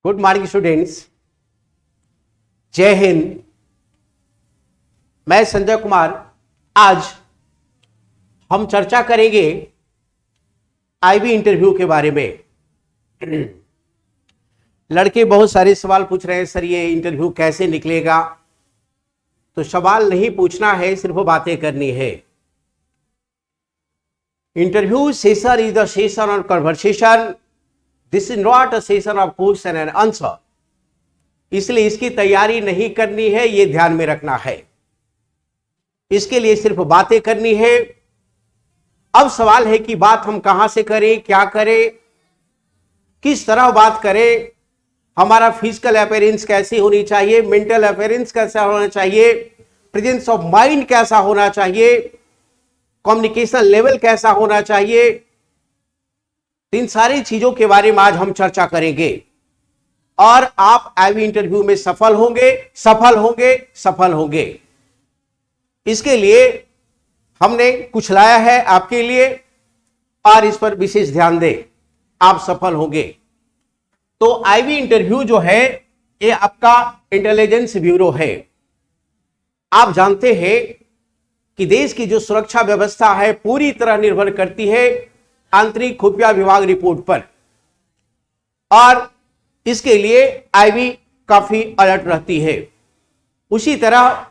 Good morning students, जय हिंद। मैं संजय कुमार। आज हम चर्चा करेंगे आईबी इंटरव्यू के बारे में। लड़के बहुत सारे सवाल पूछ रहे हैं, सर ये इंटरव्यू कैसे निकलेगा। तो सवाल नहीं पूछना है, सिर्फ बातें करनी है। Interview session is the session of conversation, this is not a session of question and answer. इसलिए इसकी तैयारी नहीं करनी है, यह ध्यान में रखना है। इसके लिए सिर्फ बातें करनी है। अब सवाल है कि बात हम कहां से करें, क्या करें, किस तरह बात करें, हमारा फिजिकल अपीयरेंस कैसी होनी चाहिए, मेंटल अपीयरेंस कैसा होना चाहिए, प्रेजेंस ऑफ माइंड कैसा होना चाहिए, कम्युनिकेशन लेवल कैसा होना चाहिए। इन सारी चीजों के बारे में आज हम चर्चा करेंगे और आप आईबी इंटरव्यू में सफल होंगे, सफल होंगे, सफल होंगे। इसके लिए हमने कुछ लाया है आपके लिए और इस पर विशेष ध्यान दें, आप सफल होंगे। तो आईबी इंटरव्यू जो है ये आपका इंटेलिजेंस ब्यूरो है। आप जानते हैं कि देश की जो सुरक्षा व्यवस्था है पूरी तरह निर्भर करती है आंतरिक खुफिया विभाग रिपोर्ट पर, और इसके लिए आईबी काफी अलर्ट रहती है। उसी तरह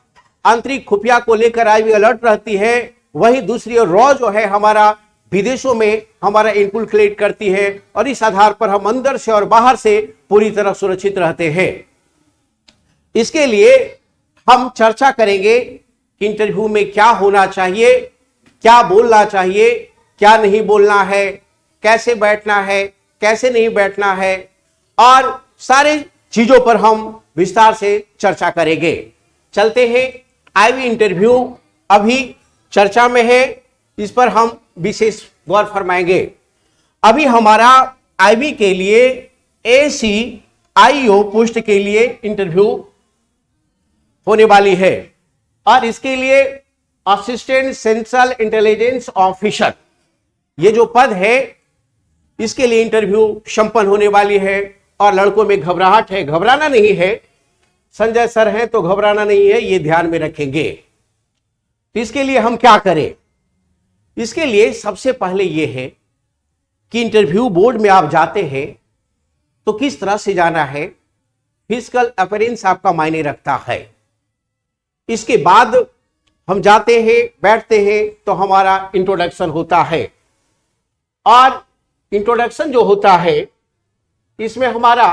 आंतरिक खुफिया को लेकर आईबी अलर्ट रहती है, वही दूसरी ओर रॉ जो है हमारा विदेशों में हमारा इनपुट कलेक्ट करती है और इस आधार पर हम अंदर से और बाहर से पूरी तरह सुरक्षित रहते हैं। इसके लिए हम चर्चा करेंगे कि इंटरव्यू में क्या होना चाहिए, क्या बोलना चाहिए, क्या नहीं बोलना है, कैसे बैठना है, कैसे नहीं बैठना है, और सारे चीजों पर हम विस्तार से चर्चा करेंगे। चलते हैं, आईबी इंटरव्यू अभी चर्चा में है, इस पर हम विशेष गौर फरमाएंगे। अभी हमारा आईबी के लिए ACIO पोस्ट के लिए इंटरव्यू होने वाली है और इसके लिए असिस्टेंट सेंट्रल इंटेलिजेंस ऑफिसर ये जो पद है इसके लिए इंटरव्यू संपन्न होने वाली है। और लड़कों में घबराहट है, घबराना नहीं है, संजय सर हैं तो घबराना नहीं है, ये ध्यान में रखेंगे। तो इसके लिए हम क्या करें? इसके लिए सबसे पहले यह है कि इंटरव्यू बोर्ड में आप जाते हैं तो किस तरह से जाना है, फिजिकल अपीयरेंस आपका मायने रखता है। इसके बाद हम जाते हैं, बैठते हैं तो हमारा इंट्रोडक्शन होता है, और इंट्रोडक्शन जो होता है इसमें हमारा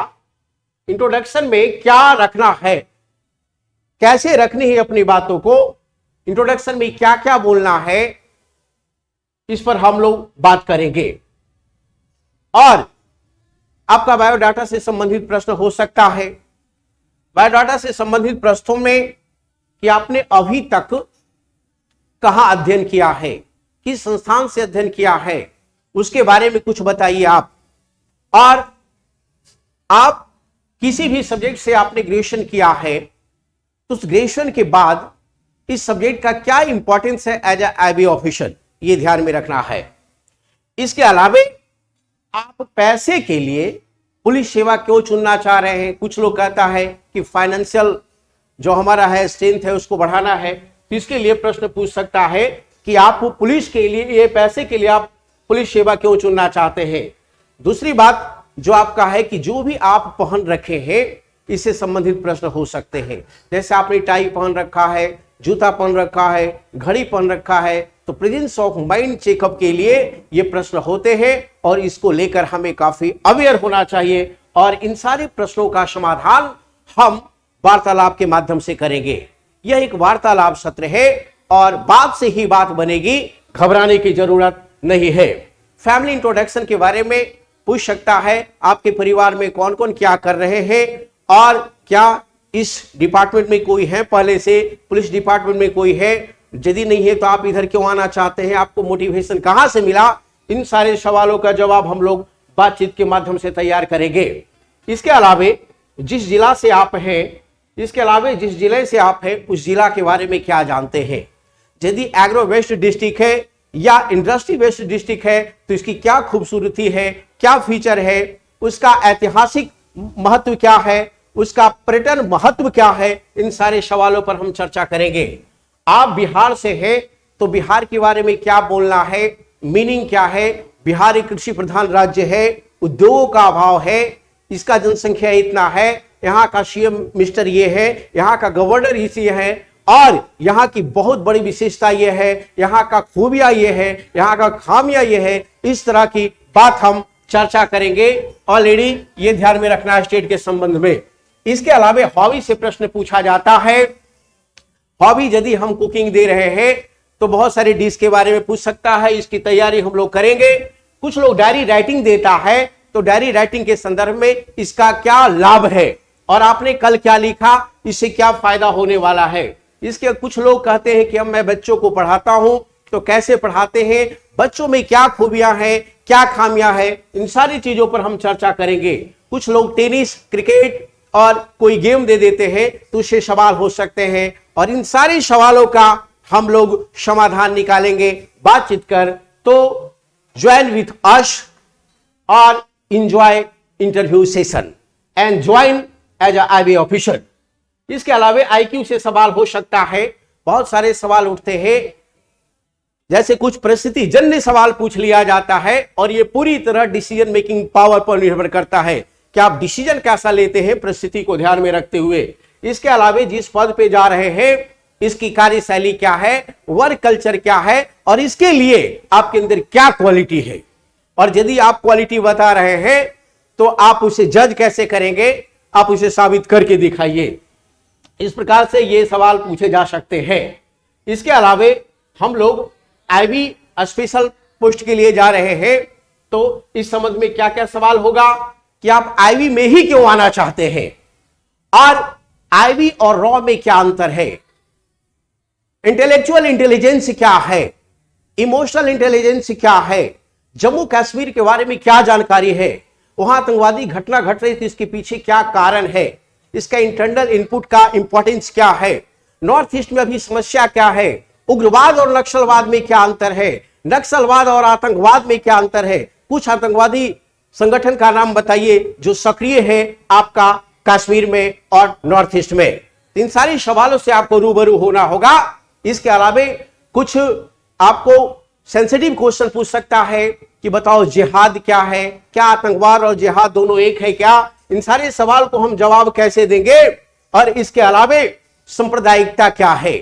इंट्रोडक्शन में क्या रखना है, कैसे रखनी है अपनी बातों को, इंट्रोडक्शन में क्या क्या बोलना है, इस पर हम लोग बात करेंगे। और आपका बायोडाटा से संबंधित प्रश्न हो सकता है। बायोडाटा से संबंधित प्रश्नों में कि आपने अभी तक कहां अध्ययन किया है, किस संस्थान से अध्ययन किया है, उसके बारे में कुछ बताइए आप। और आप किसी भी सब्जेक्ट से आपने ग्रेजुएशन किया है तो उस ग्रेजुएशन के बाद इस सब्जेक्ट का क्या इंपॉर्टेंस है एज ए आईबी ऑफिसर, ये ध्यान में रखना है। इसके अलावा आप पैसे के लिए पुलिस सेवा क्यों चुनना चाह रहे हैं। कुछ लोग कहता है कि फाइनेंशियल जो हमारा है स्ट्रेंथ है उसको बढ़ाना है, तो इसके लिए प्रश्न पूछ सकता है कि आप पुलिस के लिए, ये पैसे के लिए आप पुलिस सेवा क्यों चुनना चाहते हैं। दूसरी बात जो आपका है कि जो भी आप पहन रखे हैं इससे संबंधित प्रश्न हो सकते हैं। जैसे आपने टाई पहन रखा है, जूता पहन रखा है, घड़ी पहन रखा है, तो प्रेजेंस ऑफ माइंड चेकअप के लिए ये प्रश्न होते हैं और इसको लेकर हमें काफी अवेयर होना चाहिए। और इन सारे प्रश्नों का समाधान हम वार्तालाप के माध्यम से करेंगे। यह एक वार्तालाप सत्र है और बात से ही बात बनेगी, घबराने की जरूरत नहीं है। फैमिली इंट्रोडक्शन के बारे में पूछ सकता है, आपके परिवार में कौन कौन क्या कर रहे हैं और क्या इस डिपार्टमेंट में कोई है, पहले से पुलिस डिपार्टमेंट में कोई है, यदि नहीं है तो आप इधर क्यों आना चाहते हैं, आपको मोटिवेशन कहां से मिला। इन सारे सवालों का जवाब हम लोग बातचीत के माध्यम से तैयार करेंगे। इसके अलावा जिस जिला से आप हैं, इसके अलावा जिस जिले से आप हैं उस जिला के बारे में क्या जानते हैं। यदि एग्रो वेस्ट डिस्ट्रिक्ट है या इंडस्ट्री वेस्ट डिस्ट्रिक्ट है तो इसकी क्या खूबसूरती है, क्या फीचर है, उसका ऐतिहासिक महत्व क्या है, उसका पर्यटन महत्व क्या है, इन सारे सवालों पर हम चर्चा करेंगे। आप बिहार से हैं तो बिहार के बारे में क्या बोलना है, मीनिंग क्या है। बिहार एक कृषि प्रधान राज्य है, उद्योगों का अभाव है, इसका जनसंख्या इतना है, यहाँ का सीएम मिस्टर ये है, यहाँ का गवर्नर इसी है, और यहाँ की बहुत बड़ी विशेषता ये है, यहाँ का खूबियां ये है, यहाँ का खामियां ये है। इस तरह की बात हम चर्चा करेंगे। ऑलरेडी ये ध्यान में रखना है स्टेट के संबंध में। इसके अलावा हॉबी से प्रश्न पूछा जाता है। हॉबी यदि हम कुकिंग दे रहे हैं तो बहुत सारे डिश के बारे में पूछ सकता है, इसकी तैयारी हम लोग करेंगे। कुछ लोग डायरी राइटिंग देता है तो डायरी राइटिंग के संदर्भ में इसका क्या लाभ है और आपने कल क्या लिखा, इससे क्या फायदा होने वाला है। इसके कुछ लोग कहते हैं कि अब मैं बच्चों को पढ़ाता हूं तो कैसे पढ़ाते हैं, बच्चों में क्या खूबियां हैं, क्या खामियां हैं, इन सारी चीजों पर हम चर्चा करेंगे। कुछ लोग टेनिस, क्रिकेट और कोई गेम दे देते हैं तो उससे सवाल हो सकते हैं, और इन सारे सवालों का हम लोग समाधान निकालेंगे बातचीत कर। तो ज्वाइन विथ अस और enjoy interview session and join as a IB officer. इसके अलावा आईक्यू से सवाल हो सकता है, बहुत सारे सवाल उठते हैं, जैसे कुछ परिस्थिति जन्य सवाल पूछ लिया जाता है और ये पूरी तरह डिसीजन मेकिंग पावर पर निर्भर करता है कि आप डिसीजन कैसा लेते हैं परिस्थिति को ध्यान में रखते हुए। इसके अलावा जिस पद पे जा रहे हैं इसकी कार्यशैली क्या है, वर्क कल्चर क्या है, और इसके लिए आपके अंदर क्या क्वालिटी है, और यदि आप क्वालिटी बता रहे हैं तो आप उसे जज कैसे करेंगे, आप उसे साबित करके दिखाइए। इस प्रकार से ये सवाल पूछे जा सकते हैं। इसके अलावा हम लोग आईबी स्पेशल पोस्ट के लिए जा रहे हैं तो इस संबंध में क्या क्या सवाल होगा कि आप आईबी में ही क्यों आना चाहते हैं, और आईबी और रॉ में क्या अंतर है, इंटेलेक्चुअल इंटेलिजेंस क्या है, इमोशनल इंटेलिजेंस क्या है, जम्मू कश्मीर के बारे में क्या जानकारी है, वहां आतंकवादी घटना घट रही थी इसके पीछे क्या कारण है, इसका इंटरनल इनपुट का इंपॉर्टेंस क्या है, नॉर्थ ईस्ट में अभी समस्या क्या है, उग्रवाद और नक्सलवाद में क्या अंतर है, नक्सलवाद और आतंकवाद में क्या अंतर है, कुछ आतंकवादी संगठन का नाम बताइए जो सक्रिय है आपका कश्मीर में और नॉर्थ ईस्ट में। इन सारी सवालों से आपको रूबरू होना होगा। इसके अलावा कुछ आपको सेंसिटिव क्वेश्चन पूछ सकता है कि बताओ जिहाद क्या है, क्या आतंकवाद और जिहाद दोनों एक है क्या, इन सारे सवाल को हम जवाब कैसे देंगे, और इसके अलावा सांप्रदायिकता क्या है,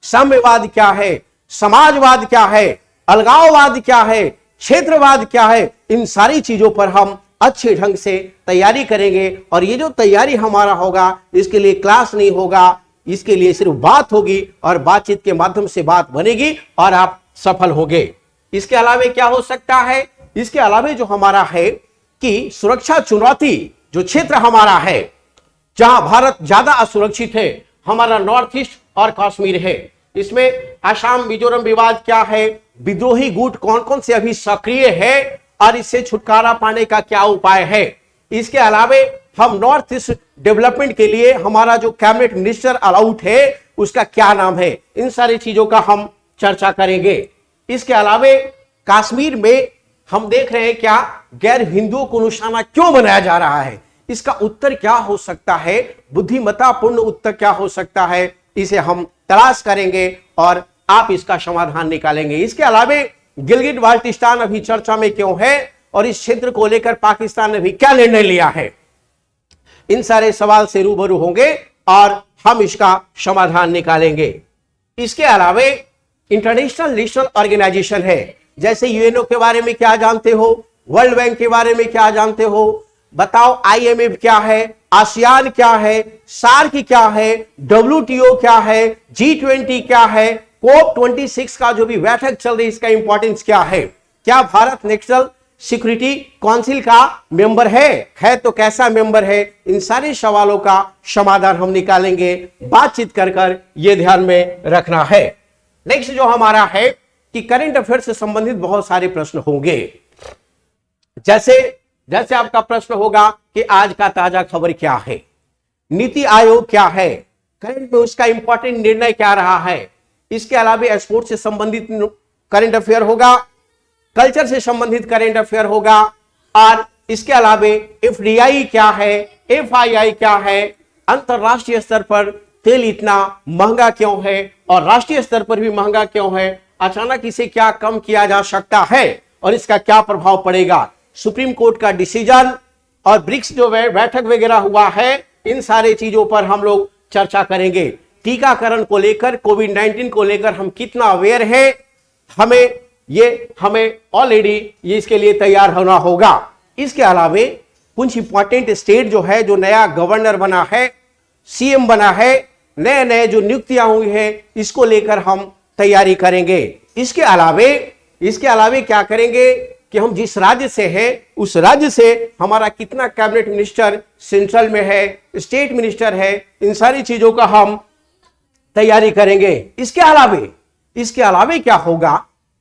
साम्यवाद क्या है, समाजवाद क्या है, अलगाववाद क्या है, क्षेत्रवाद क्या है, इन सारी चीजों पर हम अच्छे ढंग से तैयारी करेंगे। और ये जो तैयारी हमारा होगा इसके लिए क्लास नहीं होगा, इसके लिए सिर्फ बात होगी और बातचीत के माध्यम से बात बनेगी और आप सफल होंगे। इसके अलावा क्या हो सकता है, इसके अलावा जो हमारा है कि सुरक्षा चुनौती जो क्षेत्र हमारा है जहां भारत ज्यादा असुरक्षित है, हमारा नॉर्थ ईस्ट और कश्मीर है। इसमें असम मिजोरम विवाद क्या है, विद्रोही गुट कौन कौन से अभी सक्रिय है और इससे छुटकारा पाने का क्या उपाय है। इसके अलावा हम नॉर्थ ईस्ट डेवलपमेंट के लिए हमारा जो कैबिनेट मिनिस्टर अलाउट है उसका क्या नाम है, इन सारी चीजों का हम चर्चा करेंगे। इसके अलावा कश्मीर में हम देख रहे हैं क्या गैर हिंदुओं को निशाना क्यों बनाया जा रहा है, इसका उत्तर क्या हो सकता है, बुद्धिमत्तापूर्ण उत्तर क्या हो सकता है, इसे हम तलाश करेंगे और आप इसका समाधान निकालेंगे। इसके अलावा गिलगिट बाल्टिस्तान अभी चर्चा में क्यों है और इस क्षेत्र को लेकर पाकिस्तान ने भी क्या निर्णय लिया है, इन सारे सवाल से रूबरू होंगे और हम इसका समाधान निकालेंगे। इसके अलावा इंटरनेशनल नेशनल ऑर्गेनाइजेशन है, जैसे यूएनओ के बारे में क्या जानते हो, वर्ल्ड बैंक के बारे में क्या जानते हो, बताओ आईएमएफ क्या है, आसियान क्या है, सार्क क्या है, डब्ल्यूटीओ क्या है, G20 क्या है, COP26 का जो भी बैठक चल रही है इसका इंपॉर्टेंस क्या है, क्या भारत नेशनल सिक्योरिटी काउंसिल का मेंबर है तो कैसा मेंबर है, इन सारे सवालों का समाधान हम निकालेंगे बातचीत कर कर, ये ध्यान में रखना है। नेक्स्ट जो हमारा है कि करंट अफेयर से संबंधित बहुत सारे प्रश्न होंगे, जैसे आपका प्रश्न होगा कि आज का ताजा खबर क्या है, नीति आयोग क्या है, करंट में उसका इंपॉर्टेंट निर्णय क्या रहा है। इसके अलावा स्पोर्ट्स से संबंधित करंट अफेयर होगा, कल्चर से संबंधित करंट अफेयर होगा और इसके अलावे एफडीआई क्या है, एफआईआई क्या है, अंतरराष्ट्रीय स्तर पर तेल इतना महंगा क्यों है और राष्ट्रीय स्तर पर भी महंगा क्यों है, अचानक इसे क्या कम किया जा सकता है और इसका क्या प्रभाव पड़ेगा, सुप्रीम कोर्ट का डिसीजन और ब्रिक्स जो बैठक वगैरह हुआ है, इन सारे चीजों पर हम लोग चर्चा करेंगे। टीकाकरण को लेकर, कोविड-19 को लेकर हम कितना अवेयर है, हमें ऑलरेडी ये इसके लिए तैयार होना होगा। इसके अलावे कुछ इंपॉर्टेंट स्टेट जो है, जो नया गवर्नर बना है, सीएम बना है, नए नए जो नियुक्तियां हुई है, इसको लेकर हम तैयारी करेंगे। इसके अलावे क्या करेंगे कि हम जिस राज्य से हैं उस राज्य से हमारा कितना कैबिनेट मिनिस्टर सेंट्रल में है, स्टेट मिनिस्टर है, इन सारी चीजों का हम तैयारी करेंगे। इसके अलावे क्या होगा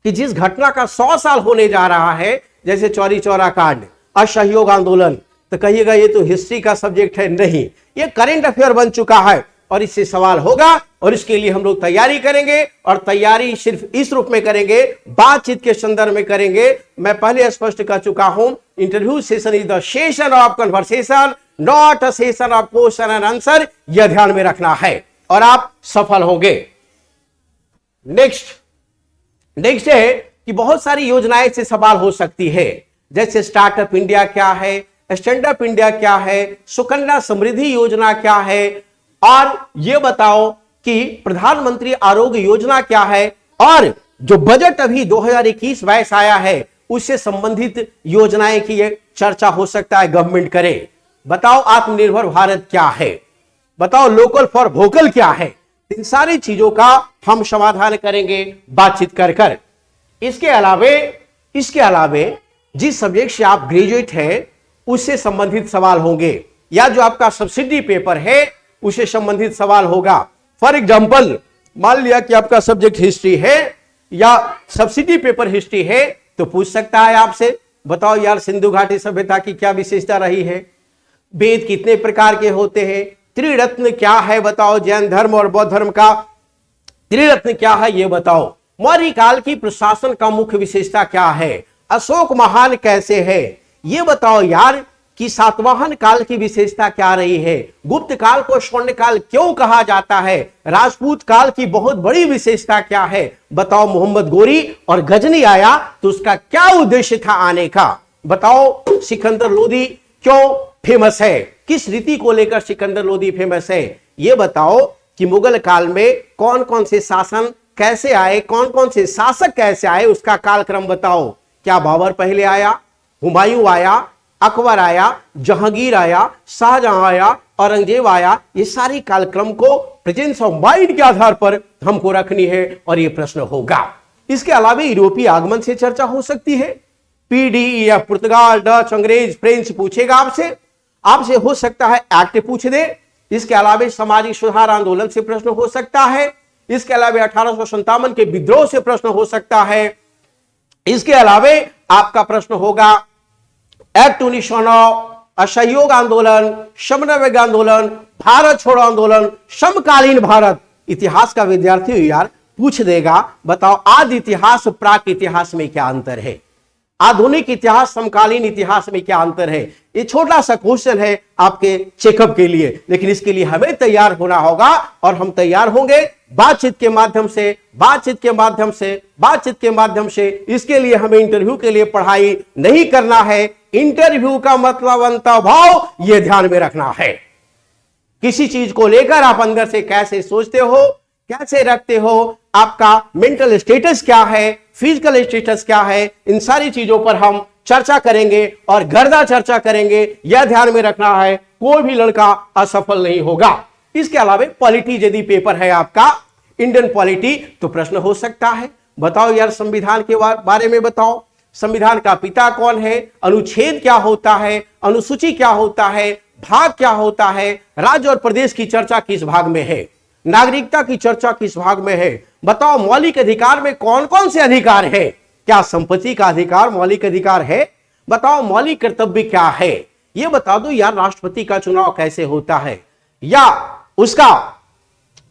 कि जिस घटना का 100 साल होने जा रहा है, जैसे चौरी चौरा कांड, असहयोग आंदोलन, तो कहिएगा ये तो हिस्ट्री का सब्जेक्ट है, नहीं, ये करंट अफेयर बन चुका है और इससे सवाल होगा और इसके लिए हम लोग तैयारी करेंगे और तैयारी सिर्फ इस रूप में करेंगे, बातचीत के संदर्भ में करेंगे। मैं पहले स्पष्ट कर चुका हूं, interview session is the session of conversation, not a session of question and answer. यह ध्यान में रखना है और आप सफल होंगे। नेक्स्ट है कि बहुत सारी योजनाएं से सवाल हो सकती है, जैसे स्टार्टअप इंडिया क्या है, स्टैंड अप इंडिया क्या है, सुकन्या समृद्धि योजना क्या है, और ये बताओ कि प्रधानमंत्री आरोग्य योजना क्या है, और जो बजट अभी 2021-22 आया है उससे संबंधित योजनाएं की चर्चा हो सकता है गवर्नमेंट करे। बताओ आत्मनिर्भर भारत क्या है, बताओ लोकल फॉर वोकल क्या है, इन सारी चीजों का हम समाधान करेंगे बातचीत कर। इसके अलावे जिस सब्जेक्ट से आप ग्रेजुएट हैं उससे संबंधित सवाल होंगे, या जो आपका सब्सिडी पेपर है उससे संबंधित सवाल होगा। फॉर एग्जाम्पल, मान लिया कि आपका सब्जेक्ट हिस्ट्री है या सब्सिडी पेपर हिस्ट्री है, तो पूछ सकता है आपसे, बताओ यार सिंधु घाटी सभ्यता की क्या विशेषता रही है, वेद कितने प्रकार के होते हैं, त्रिरत्न क्या है बताओ, जैन धर्म और बौद्ध धर्म का त्रिरत्न क्या है ये बताओ, मौर्य काल की प्रशासन का मुख्य विशेषता क्या है, अशोक महान कैसे है ये बताओ यार, कि सातवाहन काल की विशेषता क्या रही है, गुप्त काल को स्वर्ण काल क्यों कहा जाता है, राजपूत काल की बहुत बड़ी विशेषता क्या है, बताओ मोहम्मद गोरी और गजनी आया तो उसका क्या उद्देश्य था आने का, बताओ सिकंदर लोदी क्यों फेमस है, किस रीति को लेकर सिकंदर लोदी फेमस है, ये बताओ कि मुगल काल में कौन कौन से शासन कैसे आए, कौन कौन से शासक कैसे आए, उसका कालक्रम बताओ, क्या बाबर पहले आया, हुमायूं आया, अकबर आया, जहांगीर आया, शाहजहां आया, औरंगजेब आया, ये सारी कालक्रम को प्रेजेंस ऑफ माइंड के आधार पर हमको रखनी है और ये प्रश्न होगा। इसके अलावा यूरोपीय आगमन से चर्चा हो सकती है, पीडी या पुर्तगाल, डच, अंग्रेज, फ्रेंच पूछेगा आपसे हो सकता है एक्ट पूछ दे। इसके अलावा सामाजिक सुधार आंदोलन से प्रश्न हो सकता है, इसके अलावा 1857 के विद्रोह से प्रश्न हो सकता है, इसके अलावा आपका प्रश्न होगा एक्ट 1909, असहयोग आंदोलन, समन्वय आंदोलन, भारत छोड़ो आंदोलन, समकालीन भारत। इतिहास का विद्यार्थी हो यार, पूछ देगा, बताओ आदि इतिहास प्राक इतिहास में क्या अंतर है, आधुनिक इतिहास समकालीन इतिहास में क्या अंतर है। ये छोटा सा क्वेश्चन है आपके चेकअप के लिए, लेकिन इसके लिए हमें तैयार होना होगा और हम तैयार होंगे बातचीत के माध्यम से। इसके लिए हमें इंटरव्यू के लिए पढ़ाई नहीं करना है, इंटरव्यू का मतलब अंतर्भाव ये ध्यान में रखना है। किसी चीज को लेकर आप अंदर से कैसे सोचते हो, कैसे रखते हो, आपका मेंटल स्टेटस क्या है, फिजिकल स्टेटस क्या है, इन सारी चीजों पर हम चर्चा करेंगे और गर्दा चर्चा करेंगे। यह ध्यान में रखना है, कोई भी लड़का असफल नहीं होगा। इसके अलावा पॉलिटी यदि पेपर है आपका इंडियन पॉलिटी, तो प्रश्न हो सकता है, बताओ यार संविधान के बारे में बताओ, संविधान का पिता कौन है, अनुच्छेद क्या होता है, अनुसूची क्या होता है, भाग क्या होता है, राज्य और प्रदेश की चर्चा किस भाग में है, नागरिकता की चर्चा किस भाग में है, बताओ मौलिक अधिकार में कौन कौन से अधिकार है, क्या संपत्ति का अधिकार मौलिक अधिकार है, बताओ मौलिक कर्तव्य क्या है, यह बता दो यार राष्ट्रपति का चुनाव कैसे होता है, या उसका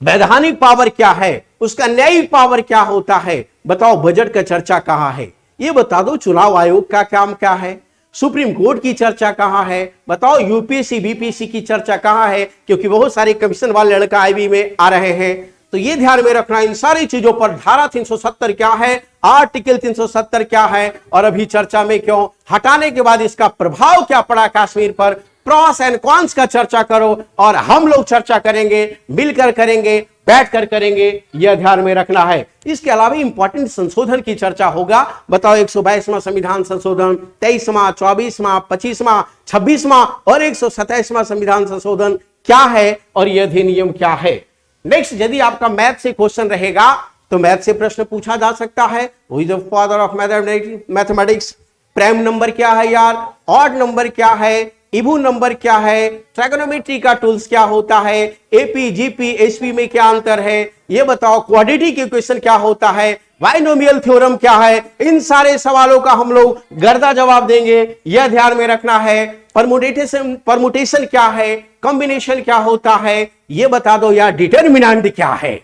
वैधानिक पावर क्या है, उसका न्यायिक पावर क्या होता है, बताओ बजट का चर्चा कहां है, यह बता दो चुनाव आयोग का काम क्या है, सुप्रीम कोर्ट की चर्चा कहां है, बताओ यूपीएससी बीपीएससी की चर्चा कहां है, क्योंकि बहुत सारे कमीशन वाले लड़का आईबी में आ रहे हैं। तो ये ध्यान में रखना, इन सारी चीजों पर धारा 370 क्या है, आर्टिकल 370 क्या है, और अभी चर्चा में क्यों, हटाने के बाद इसका प्रभाव क्या पड़ा कश्मीर पर, प्रॉस एंड कॉन्स का चर्चा करो, और हम लोग चर्चा करेंगे, मिलकर करेंगे, बैठकर करेंगे, यह ध्यान में रखना है। इसके अलावा इंपॉर्टेंट संशोधन की चर्चा होगा। बताओ 122वां संविधान संशोधन, 23वां, 24वां, 25वां, 26वां और 127वां संविधान संशोधन क्या है और यह अधिनियम क्या है। नेक्स्ट, यदि आपका मैथ से क्वेश्चन रहेगा तो मैथ से प्रश्न पूछा जा सकता है। Who is the father of mathematics, prime number क्या है यार, ऑड नंबर क्या है, इवन नंबर क्या है, ट्राइगोनोमेट्री का टूल्स क्या होता है, एपी जीपी एसपी में क्या अंतर है, ये बताओ, क्वाड्रेटिक इक्वेशन क्या होता है, बाइनोमियल थ्योरम क्या है। इन सारे सवालों का हम लोग गर्दा जवाब देंगे, यह ध्यान में रखना है। परमुटेशन क्या है, कॉम्बिनेशन क्या होता है, यह बता दो, या डिटर्मिनेंट क्या है।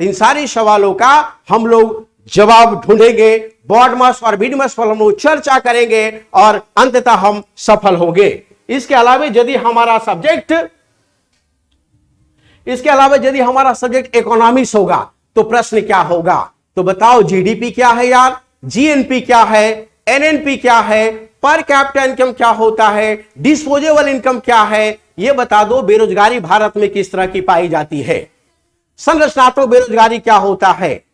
इन सारे सवालों का हम लोग जवाब ढूंढेंगे, बॉडमास और बीडमास पर हम लोग चर्चा करेंगे और अंततः हम सफल होंगे। इसके अलावा यदि हमारा सब्जेक्ट इकोनॉमिक्स होगा तो प्रश्न क्या होगा, तो बताओ जीडीपी क्या है यार, जीएनपी क्या है, एनएनपी क्या है, पर कैपिटा इनकम क्या होता है, डिस्पोजेबल इनकम क्या है, यह बता दो। बेरोजगारी भारत में किस तरह की पाई जाती है, संरचनात्मक बेरोजगारी क्या होता है,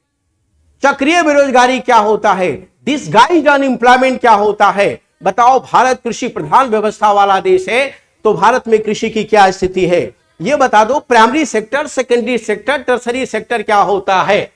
चक्रीय बेरोजगारी क्या होता है, डिसगाइज्ड अनएम्प्लॉयमेंट क्या होता है। बताओ, भारत कृषि प्रधान व्यवस्था वाला देश है तो भारत में कृषि की क्या स्थिति है, यह बता दो। Primary sector, secondary sector, tertiary sector क्या होता है।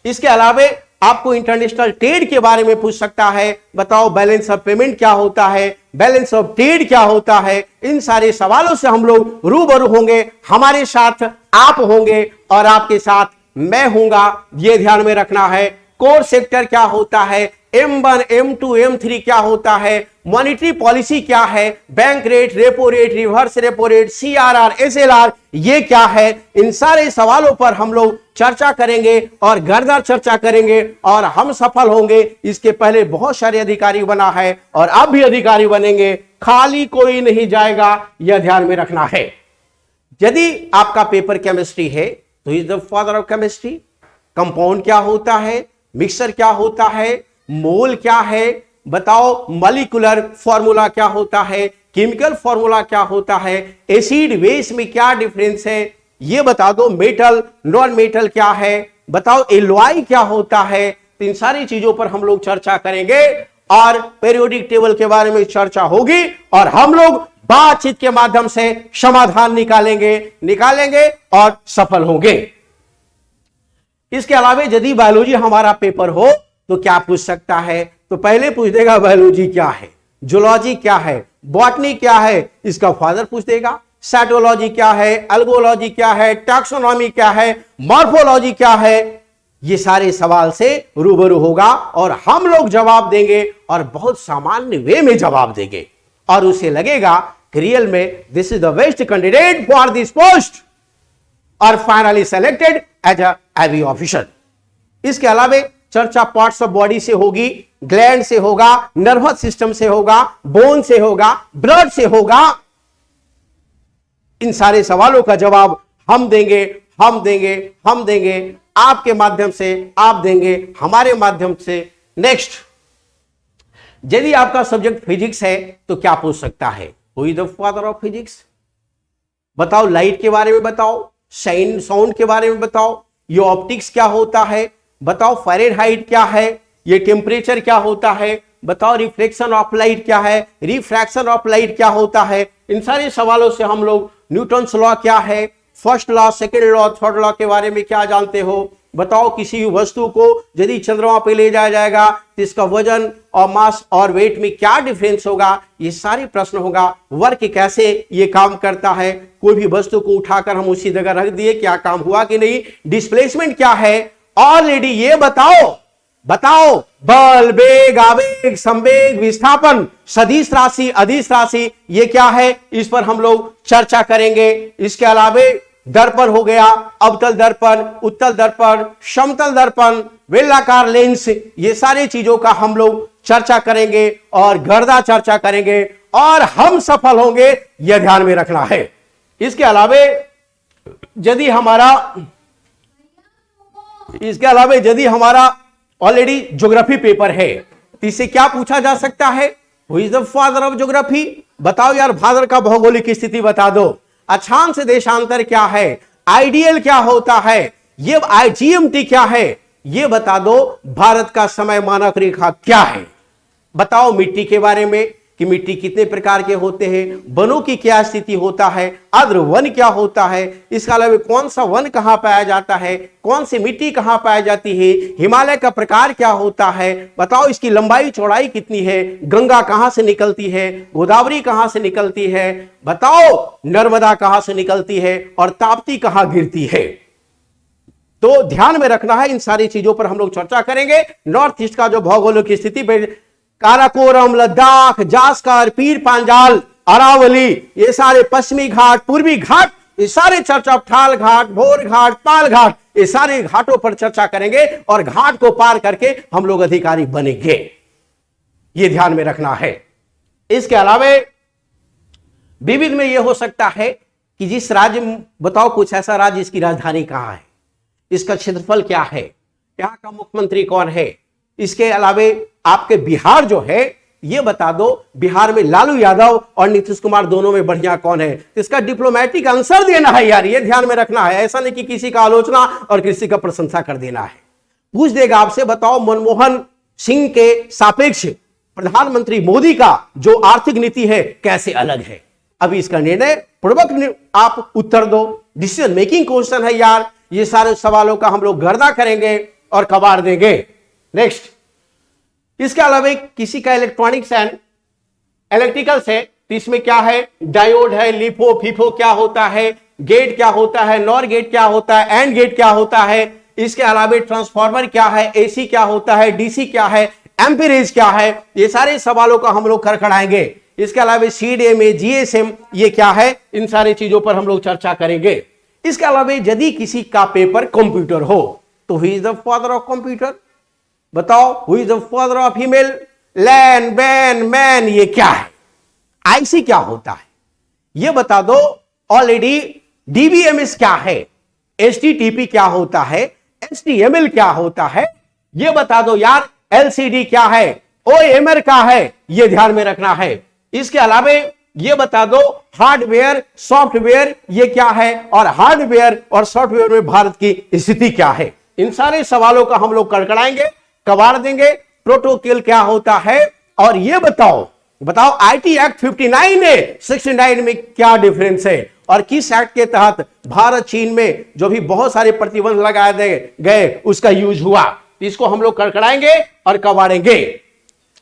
इसके अलावा आपको इंटरनेशनल ट्रेड के बारे में पूछ सकता है। बताओ, बैलेंस ऑफ पेमेंट क्या होता है, बैलेंस ऑफ ट्रेड क्या होता है। इन सारे सवालों से हम लोग रूबरू होंगे, हमारे साथ आप होंगे और आपके साथ मैं हूंगा, यह ध्यान में रखना है। कोर सेक्टर क्या होता है, M1, M2, M3 क्या होता है, मॉनिटरी पॉलिसी क्या है, bank rate, repo rate, reverse repo rate, CRR, SLR ये क्या है। इन सारे सवालों पर हम लोग चर्चा करेंगे और गर्दा चर्चा करेंगे और हम सफल होंगे। इसके पहले बहुत सारे अधिकारी बना है और अब भी अधिकारी बनेंगे, खाली कोई नहीं जाएगा, यह ध्यान में रखना है। यदि आपका पेपर केमिस्ट्री है तो is the father of chemistry. Compound क्या होता है, मिक्सचर क्या होता है, मोल क्या है, बताओ मॉलिक्यूलर फॉर्मूला क्या होता है, केमिकल फॉर्मूला क्या होता है, एसिड बेस में क्या डिफरेंस है, यह बता दो। मेटल नॉन मेटल क्या है, बताओ एलॉय क्या होता है। तो इन सारी चीजों पर हम लोग चर्चा करेंगे और पीरियोडिक टेबल के बारे में चर्चा होगी और हम लोग बातचीत के माध्यम से समाधान निकालेंगे और सफल होंगे। इसके अलावा यदि बायोलॉजी हमारा पेपर हो तो क्या पूछ सकता है, तो पहले पूछ देगा बायोलॉजी क्या है, जूलॉजी क्या है, बॉटनी क्या है, इसका फादर पूछ देगा। साइटोलॉजी क्या है, एल्गोलॉजी क्या है, टैक्सोनॉमी क्या है, मॉर्फोलॉजी क्या है, ये सारे सवाल से रूबरू होगा और हम लोग जवाब देंगे और बहुत सामान्य वे में जवाब देंगे और उसे लगेगा कि रियल में this is the best candidate for this post और finally selected as a AV officer. इसके अलावा चर्चा पार्ट्स ऑफ बॉडी से होगी, ग्लैंड से होगा, नर्वस सिस्टम से होगा, बोन से होगा, ब्लड से होगा। इन सारे सवालों का जवाब हम देंगे, आपके माध्यम से आप देंगे, हमारे माध्यम से। नेक्स्ट, यदि आपका सब्जेक्ट फिजिक्स है तो क्या पूछ सकता है, who is the father of physics. बताओ, लाइट के बारे में बताओ, साउंड के बारे में बताओ, ये ऑप्टिक्स क्या होता है, बताओ फ़ारेनहाइट क्या है, ये टेम्परेचर क्या होता है, बताओ रिफ्लेक्शन ऑफ लाइट क्या है, रिफ्रैक्शन ऑफ लाइट क्या होता है। इन सारे सवालों से हम लोग न्यूटन्स लॉ क्या है, first law, second law, third law के बारे में क्या जानते हो। बताओ, किसी वस्तु को यदि चंद्रमा पे ले जाया जाएगा तो इसका वजन और मास और वेट में क्या डिफरेंस होगा, ये सारे प्रश्न होगा। वर्क कैसे ये काम करता है, कोई भी वस्तु को उठाकर हम उसी जगह रख दिए, क्या काम हुआ कि नहीं। डिस्प्लेसमेंट क्या है, ऑलरेडी ये बताओ बल, वेग, आवेग, संवेग, विस्थापन, सदिश राशि, अदिश राशि ये क्या है, इस पर हम लोग चर्चा करेंगे। इसके अलावा दर्पण हो गया, अवतल दर्पण, उत्तल दर्पण, समतल दर्पण, बेलनाकार लेंस, ये सारी चीजों का हम लोग चर्चा करेंगे और गर्दा चर्चा करेंगे और हम सफल होंगे, यह ध्यान में रखना है। इसके अलावा यदि हमारा ऑलरेडी ज्योग्राफी पेपर है तो इससे क्या पूछा जा सकता है? Who is the father of geography? बताओ यार, भारत का भौगोलिक स्थिति बता दो। अक्षांश देशांतर क्या है? आइडियल क्या होता है? ये जीएमटी क्या है? ये बता दो। भारत का समय मानक रेखा क्या है? बताओ मिट्टी के बारे में कि मिट्टी कितने प्रकार के होते हैं, वनों की क्या स्थिति होता है, आर्द्र वन क्या होता है, इसके अलावा कौन सा वन कहां पाया जाता है, कौन सी मिट्टी कहां पाई जाती है, हिमालय का प्रकार क्या होता है, बताओ इसकी लंबाई चौड़ाई कितनी है, गंगा कहां से निकलती है, गोदावरी कहां से निकलती है, बताओ नर्मदा कहां से निकलती है और ताप्ती कहां गिरती है। तो ध्यान में रखना है, इन सारी चीजों पर हम लोग चर्चा करेंगे। नॉर्थ ईस्ट का जो भौगोलिक स्थिति, काराकोरम, लद्दाख, जास्कर, पीर पांजाल, अरावली, ये सारे पश्चिमी घाट, पूर्वी घाट, ये सारे चर्चा, ठाल घाट, भोर घाट, पाल घाट, ये सारे घाटों पर चर्चा करेंगे और घाट को पार करके हम लोग अधिकारी बनेंगे, ये ध्यान में रखना है। इसके अलावा विविध में यह हो सकता है कि जिस राज्य, बताओ कुछ ऐसा राज्य इसकी राजधानी कहां है, इसका क्षेत्रफल क्या है, यहां का मुख्यमंत्री कौन है। इसके अलावा आपके बिहार जो है, यह बता दो बिहार में लालू यादव और नीतीश कुमार दोनों में बढ़िया कौन है। इसका डिप्लोमेटिक आंसर देना है यार, यह ध्यान में रखना है। ऐसा नहीं कि किसी का आलोचना और किसी का प्रशंसा कर देना है। पूछ देगा आपसे, बताओ मनमोहन सिंह के सापेक्ष प्रधानमंत्री मोदी का जो आर्थिक नीति है कैसे अलग है। अभी इसका निर्णय पूर्वक आप उत्तर दो। डिसीजन मेकिंग क्वेश्चन है यार। ये सारे सवालों का हम लोग गर्दा करेंगे और कबाड़ देंगे। नेक्स्ट, इसके अलावा किसी का इलेक्ट्रॉनिक्स एंड इलेक्ट्रिकल्स है तो इसमें क्या है, डायोड है, लिफो फीफो क्या होता है, गेट क्या होता है, नॉर गेट क्या होता है, एंड गेट क्या होता है। इसके अलावा ट्रांसफार्मर क्या है, एसी क्या होता है, डीसी क्या है, एम्पीरेज क्या है, ये सारे सवालों का हम लोग खड़खड़ाएंगे। इसके अलावा सीडीएमए, जीएसएम ये क्या है, इन सारी चीजों पर हम लोग चर्चा करेंगे। इसके अलावा यदि किसी का पेपर कंप्यूटर हो तो who is the father of computer? बताओ, who is the father of email? LAN, BAN, MAN, ये क्या है? आईसी क्या होता है ये बता दो। ऑलरेडी डीबीएमएस क्या है, एचटीटीपी क्या होता है, एचटीएमएल क्या होता है, ये बता दो यार। एलसीडी क्या है, ओएमआर क्या है, ये ध्यान में रखना है। इसके अलावा ये बता दो हार्डवेयर, सॉफ्टवेयर ये क्या है, और हार्डवेयर और सॉफ्टवेयर में भारत की स्थिति क्या है। इन सारे सवालों का हम लोग कड़कड़ाएंगे, कबाड़ देंगे। प्रोटोकॉल क्या होता है, और ये बताओ आईटी एक्ट 59 है, 69 में क्या डिफरेंस है, और किस एक्ट के तहत भारत चीन में जो भी बहुत सारे प्रतिबंध लगाए गए उसका यूज हुआ। इसको हम लोग कड़कड़ाएंगे और कबाड़ेंगे।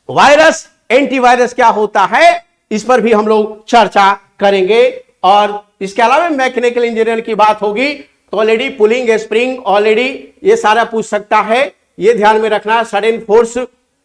वायरस, एंटीवायरस क्या होता है, इस पर भी हम लोग चर्चा करेंगे। और इसके अलावा मैकेनिकल इंजीनियर की बात होगी तो ऑलरेडी पुलिंग, स्प्रिंग, ऑलरेडी ये सारा पूछ सकता है, ये ध्यान में रखना। Sudden force,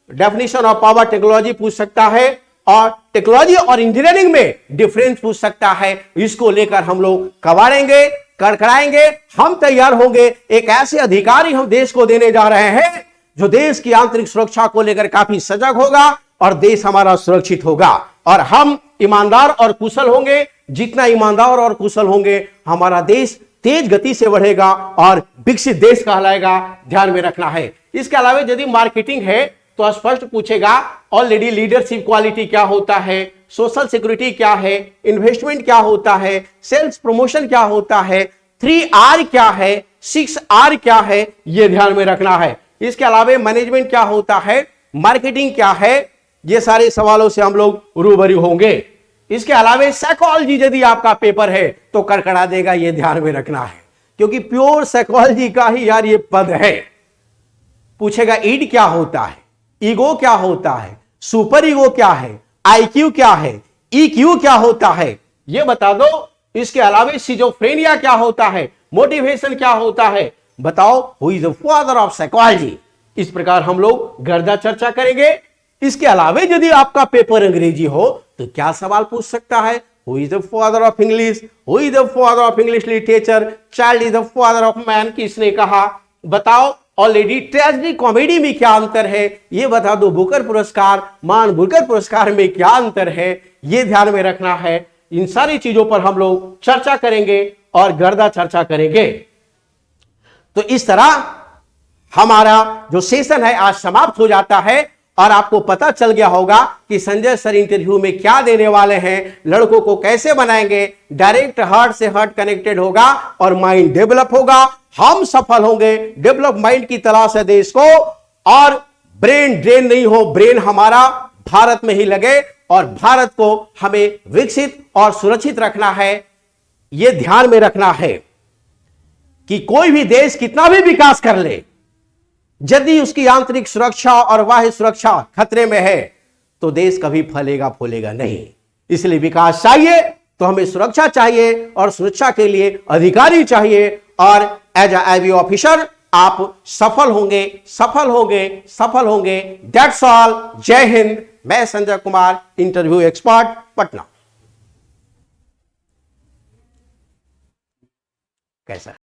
definition of power, technology पूछ सकता है, और टेक्नोलॉजी और इंजीनियरिंग में डिफरेंस पूछ सकता है। इसको लेकर हम लोग कबाड़ेंगे, कड़कड़ाएंगे। हम तैयार होंगे, एक ऐसे अधिकारी हम देश को देने जा रहे हैं जो देश की आंतरिक सुरक्षा को लेकर काफी सजग होगा और देश हमारा सुरक्षित होगा। और हम ईमानदार और कुशल होंगे। जितना ईमानदार और कुशल होंगे हमारा देश तेज गति से बढ़ेगा और विकसित देश कहलाएगा, ध्यान में रखना है। इसके अलावा यदि मार्केटिंग है तो स्पष्ट पूछेगा ऑलरेडी लीडरशिप क्वालिटी क्या होता है, सोशल सिक्योरिटी क्या है, इन्वेस्टमेंट क्या होता है, सेल्स प्रमोशन क्या होता है, 3R क्या है, 6R क्या है, यह ध्यान में रखना है। इसके अलावा मैनेजमेंट क्या होता है, मार्केटिंग क्या है, ये सारे सवालों से हम लोग रूबरू होंगे। इसके अलावा साइकोलॉजी यदि आपका पेपर है तो कड़कड़ा देगा, यह ध्यान में रखना है, क्योंकि प्योर साइकोलॉजी का ही यार ये पद है। पूछेगा ईड क्या होता है, ईगो क्या होता है, सुपर ईगो क्या है, आईक्यू क्या है, ईक्यू क्या होता है, यह बता दो। इसके अलावा सिजोफ्रेनिया क्या होता है, मोटिवेशन क्या होता है, बताओ। Who is the father of psychology. इस प्रकार हम लोग गर्दा चर्चा करेंगे। इसके अलावा यदि आपका पेपर अंग्रेजी हो तो क्या सवाल पूछ सकता है, who is the father of English, who is the father of English literature, child is the father of man, किसने कहा, बताओ। ऑलरेडी ट्रेजेडी कॉमेडी में क्या अंतर है ये बता दो, बुकर पुरस्कार मान बुकर पुरस्कार में क्या अंतर है ये ध्यान में रखना है। इन सारी चीजों पर हम लोग चर्चा करेंगे और गर्दा चर्चा करेंगे। तो इस तरह हमारा जो सेशन है आज समाप्त हो जाता है और आपको पता चल गया होगा कि संजय सर इंटरव्यू में क्या देने वाले हैं, लड़कों को कैसे बनाएंगे, डायरेक्ट हार्ट से हार्ट कनेक्टेड होगा और माइंड डेवलप होगा, हम सफल होंगे। डेवलप माइंड की तलाश है देश को और ब्रेन ड्रेन नहीं हो, ब्रेन हमारा भारत में ही लगे और भारत को हमें विकसित और सुरक्षित रखना है। यह ध्यान में रखना है कि कोई भी देश कितना भी विकास कर ले, यदि उसकी आंतरिक सुरक्षा और बाह्य सुरक्षा खतरे में है तो देश कभी फलेगा फूलेगा नहीं। इसलिए विकास चाहिए तो हमें सुरक्षा चाहिए और सुरक्षा के लिए अधिकारी चाहिए और एज अ आईबी ऑफिसर आप सफल होंगे, सफल होंगे, सफल होंगे। That's all. जय हिंद। मैं संजय कुमार, इंटरव्यू एक्सपर्ट, पटना। कैसा